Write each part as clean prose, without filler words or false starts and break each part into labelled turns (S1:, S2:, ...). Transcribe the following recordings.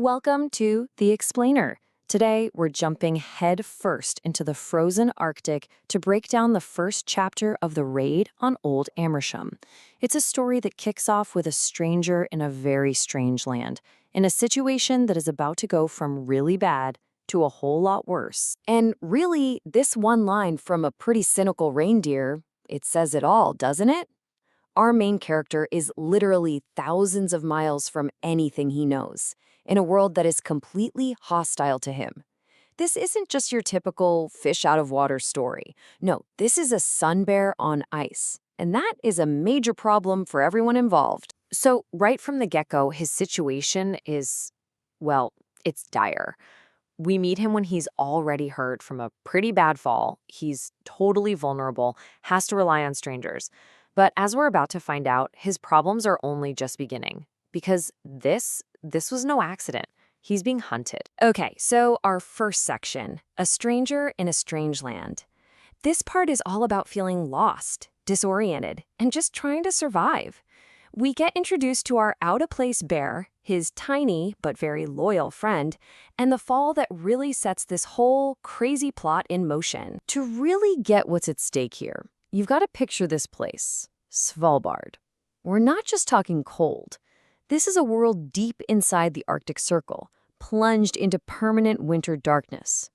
S1: Welcome to The Explainer. Today, we're jumping head first into the frozen Arctic to break down the first chapter of the raid on Old Amersham. It's a story that kicks off with a stranger in a very strange land, in a situation that is about to go from really bad to a whole lot worse. And really, this one line from a pretty cynical reindeer, it says it all, doesn't it? Our main character is literally thousands of miles from anything he knows, in a world that is completely hostile to him. This isn't just your typical fish out of water story. No, this is a sun bear on ice, and that is a major problem for everyone involved. So right from the get-go, his situation is, well, it's dire. We meet him when he's already hurt from a pretty bad fall. He's totally vulnerable, has to rely on strangers. But as we're about to find out, his problems are only just beginning. Because this was no accident. He's being hunted. Okay, so our first section, a stranger in a strange land. This part is all about feeling lost, disoriented, and just trying to survive. We get introduced to our out-of-place bear, his tiny but very loyal friend, and the fall that really sets this whole crazy plot in motion. To really get what's at stake here, you've got to picture this place, Svalbard. We're not just talking cold. This is a world deep inside the Arctic Circle, plunged into permanent winter darkness.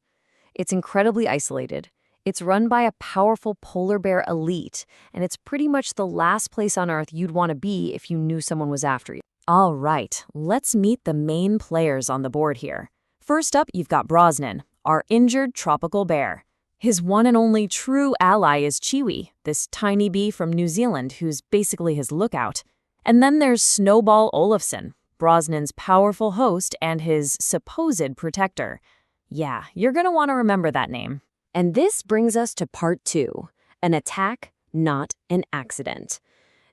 S1: It's incredibly isolated. It's run by a powerful polar bear elite, and it's pretty much the last place on Earth you'd want to be if you knew someone was after you. All right, let's meet the main players on the board here. First up, you've got Brosnan, our injured tropical bear. His one and only true ally is Chiwi, this tiny bee from New Zealand who's basically his lookout. And then there's Snowball Olafson, Brosnan's powerful host and his supposed protector. Yeah, you're gonna want to remember that name. And this brings us to part 2, an attack, not an accident.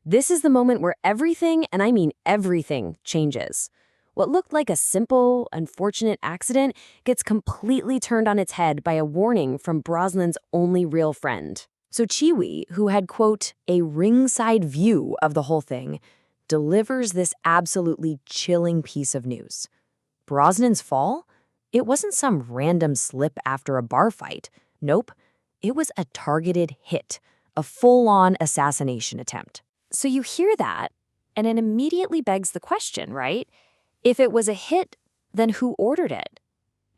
S1: This is the moment where everything, and I mean everything, changes. What looked like a simple, unfortunate accident gets completely turned on its head by a warning from Brosnan's only real friend. So Chiwi, who had, quote, a ringside view of the whole thing, delivers this absolutely chilling piece of news. Brosnan's fall? It wasn't some random slip after a bar fight. Nope, it was a targeted hit, a full-on assassination attempt. So you hear that, and it immediately begs the question, right? If it was a hit, then who ordered it?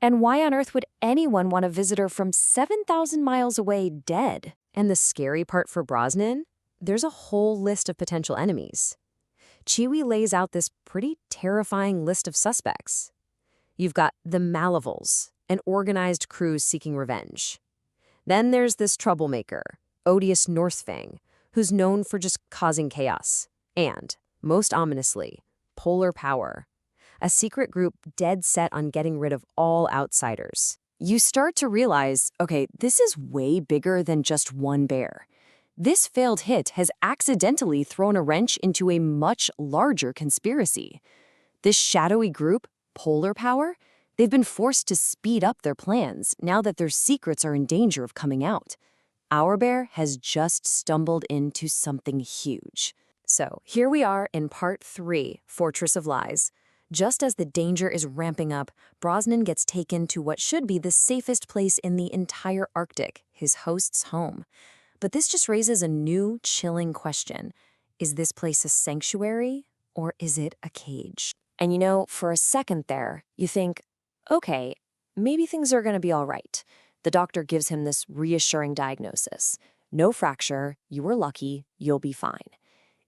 S1: And why on earth would anyone want a visitor from 7,000 miles away dead? And the scary part for Brosnan? There's a whole list of potential enemies. Chiwi lays out this pretty terrifying list of suspects. You've got the Malevals, an organized crew seeking revenge. Then there's this troublemaker, odious Northfang, who's known for just causing chaos. And, most ominously, Polar Power, a secret group dead set on getting rid of all outsiders. You start to realize, okay, this is way bigger than just one bear. This failed hit has accidentally thrown a wrench into a much larger conspiracy. This shadowy group, Polar Power, they've been forced to speed up their plans now that their secrets are in danger of coming out. Our bear has just stumbled into something huge. So here we are in part 3, Fortress of Lies. Just as the danger is ramping up, Brosnan gets taken to what should be the safest place in the entire Arctic, his host's home. But this just raises a new, chilling question. Is this place a sanctuary, or is it a cage? And you know, for a second there, you think, okay, maybe things are going to be all right. The doctor gives him this reassuring diagnosis. No fracture, you were lucky, you'll be fine.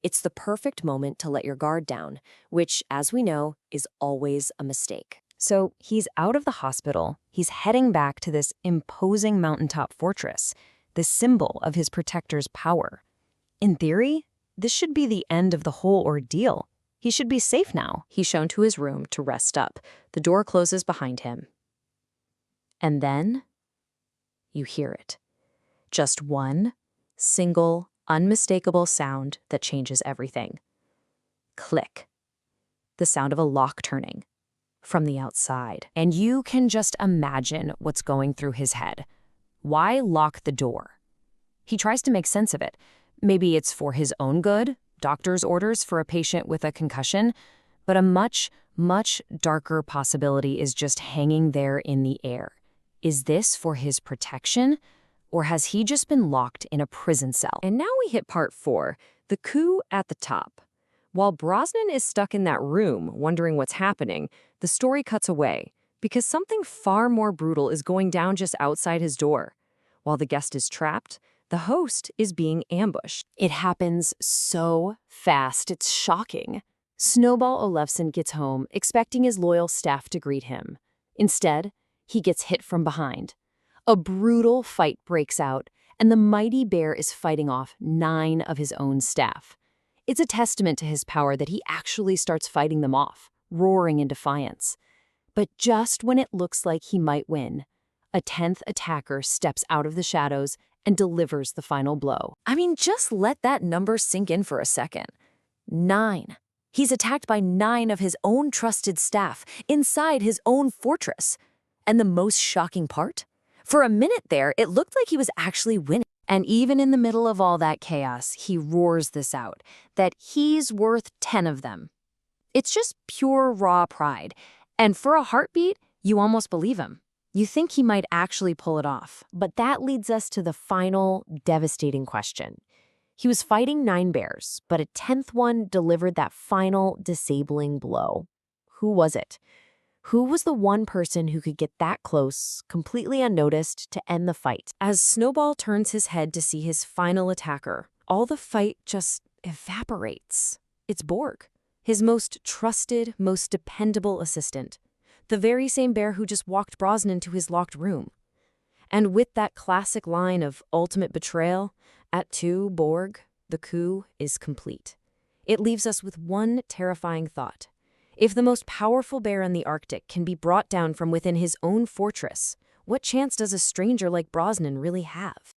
S1: It's the perfect moment to let your guard down, which, as we know, is always a mistake. So he's out of the hospital, he's heading back to this imposing mountaintop fortress, the symbol of his protector's power. In theory, this should be the end of the whole ordeal. He should be safe now. He's shown to his room to rest up. The door closes behind him. And then you hear it. Just one single, unmistakable sound that changes everything. Click. The sound of a lock turning from the outside. And you can just imagine what's going through his head. Why lock the door? He tries to make sense of it. Maybe it's for his own good, doctor's orders for a patient with a concussion, but a much, much darker possibility is just hanging there in the air. Is this for his protection, or has he just been locked in a prison cell? And now we hit part 4, the coup at the top. While Brosnan is stuck in that room, wondering what's happening, the story cuts away, because something far more brutal is going down just outside his door. While the guest is trapped, the host is being ambushed. It happens so fast, it's shocking. Snowball Olufsen gets home, expecting his loyal staff to greet him. Instead, he gets hit from behind. A brutal fight breaks out, and the mighty bear is fighting off 9 of his own staff. It's a testament to his power that he actually starts fighting them off, roaring in defiance. But just when it looks like he might win, a 10th attacker steps out of the shadows and delivers the final blow. I mean, just let that number sink in for a second. 9. He's attacked by 9 of his own trusted staff inside his own fortress. And the most shocking part? For a minute there, it looked like he was actually winning. And even in the middle of all that chaos, he roars this out, that he's worth 10 of them. It's just pure raw pride. And for a heartbeat, you almost believe him. You think he might actually pull it off. But that leads us to the final, devastating question. He was fighting 9 bears, but a 10th one delivered that final, disabling blow. Who was it? Who was the one person who could get that close, completely unnoticed, to end the fight? As Snowball turns his head to see his final attacker, all the fight just evaporates. It's Borg, his most trusted, most dependable assistant. The very same bear who just walked Brosnan to his locked room. And with that classic line of ultimate betrayal, at 2, Borg, the coup is complete. It leaves us with one terrifying thought. If the most powerful bear in the Arctic can be brought down from within his own fortress, what chance does a stranger like Brosnan really have?